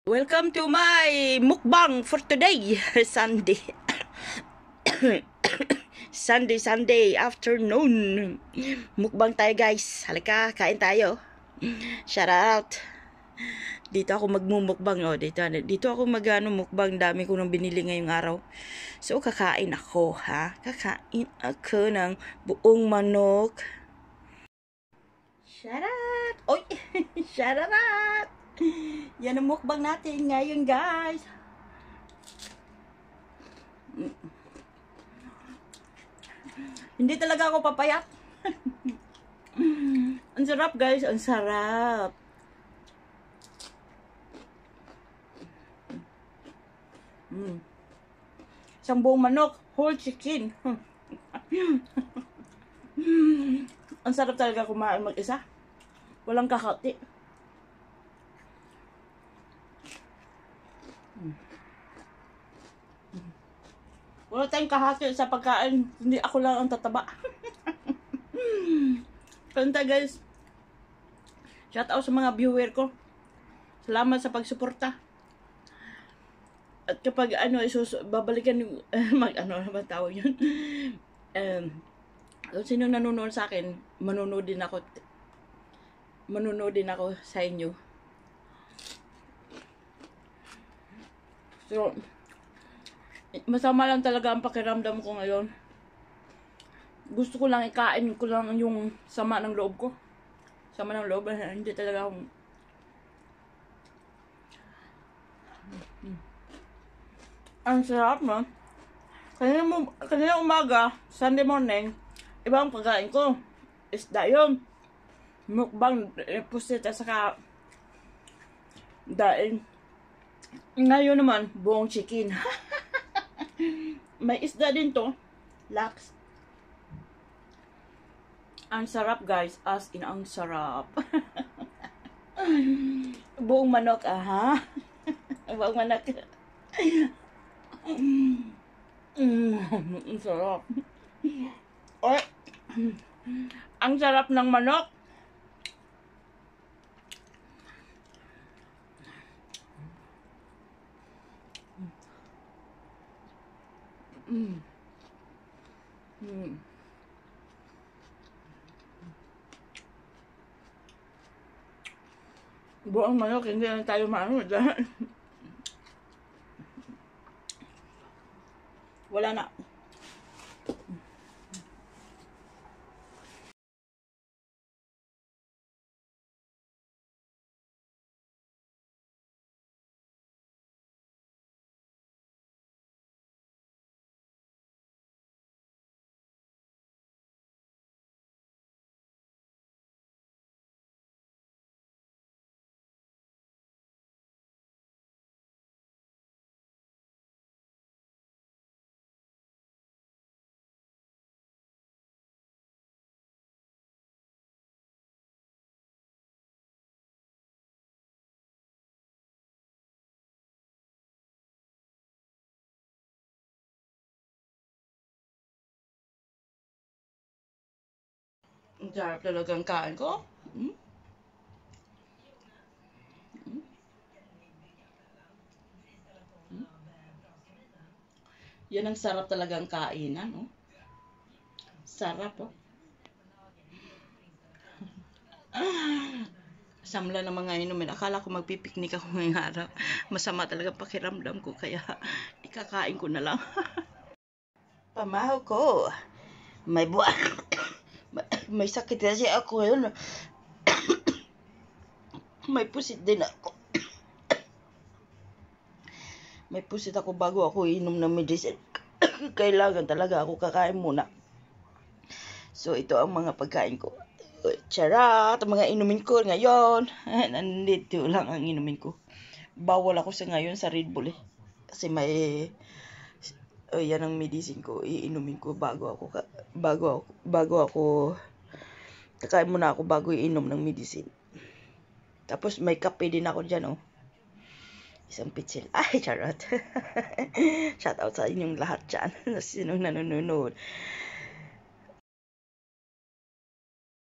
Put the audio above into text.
Welcome to my mukbang for today, Sunday. Sunday afternoon. Mukbang tayo, guys. Halika, kain tayo. Shout out. Dito ako magmumukbang, oh. Dito ako mukbang. Dami ko nang binili ngayong araw. So, kakain ako, ha? Kakain ako ng buong manok. Shout out. Oy, shout out. Yan ang mukbang natin ngayon, guys. Hindi talaga ako papayat. Ang sarap, guys. Ang sarap. Isang buong manok. Whole chicken. Ang sarap talaga kumain mag-isa. Walang kakati. Wala tayong kahati sa pagkain. Hindi ako lang ang tataba. Kanta, guys. Shout out sa mga viewer ko. Salamat sa pagsuporta. At kapag babalikan yung ano ba tawag yun? Sino nanonood sa akin, manonood din ako sa inyo. So, masama lang talaga ang pakiramdam ko ngayon. Gusto ko lang ikain ko lang yung sama ng loob ko. Sama ng loob, hindi talaga akong... Ang sarap, no? Kanina umaga, Sunday morning, ibang pagkain ko. Isda yun. Mukbang, pusit at saka daing. Ngayon naman, buong chicken. May isda din to. Laks. Ang sarap, guys. As in, ang sarap. Buong manok, ha? Buong manok. Ang sarap. Oy. Ang sarap ng manok. Buong manok, hindi na tayo maano dahil wala na. Ang sarap talagang kain ko. Yan ang sarap talagang kainan, no? Sarap, oh. Samla ng mga inumin. Akala ko magpipiknik ako ngayong araw. Masama talaga pakiramdam ko, kaya ikakain ko na lang. Pamahaw ko. May buwan. May sakit kasi ako ngayon. May pusit din ako. May pusit ako bago ako inom ng medicine. Kailangan talaga ako kakain muna. So, ito ang mga pagkain ko. Charot! Ang mga inumin ko ngayon. Nandito lang ang inumin ko. Bawal ako sa ngayon sa Red Bull, eh. Kasi may... yan ang medicine ko. Iinumin ko bago ako kakain muna ako bago iinom ng medicine. Tapos may kape din ako dyan, oh. Isang pitsil. Ay, charot. Shout out sa inyong lahat dyan. Sinong nanonood.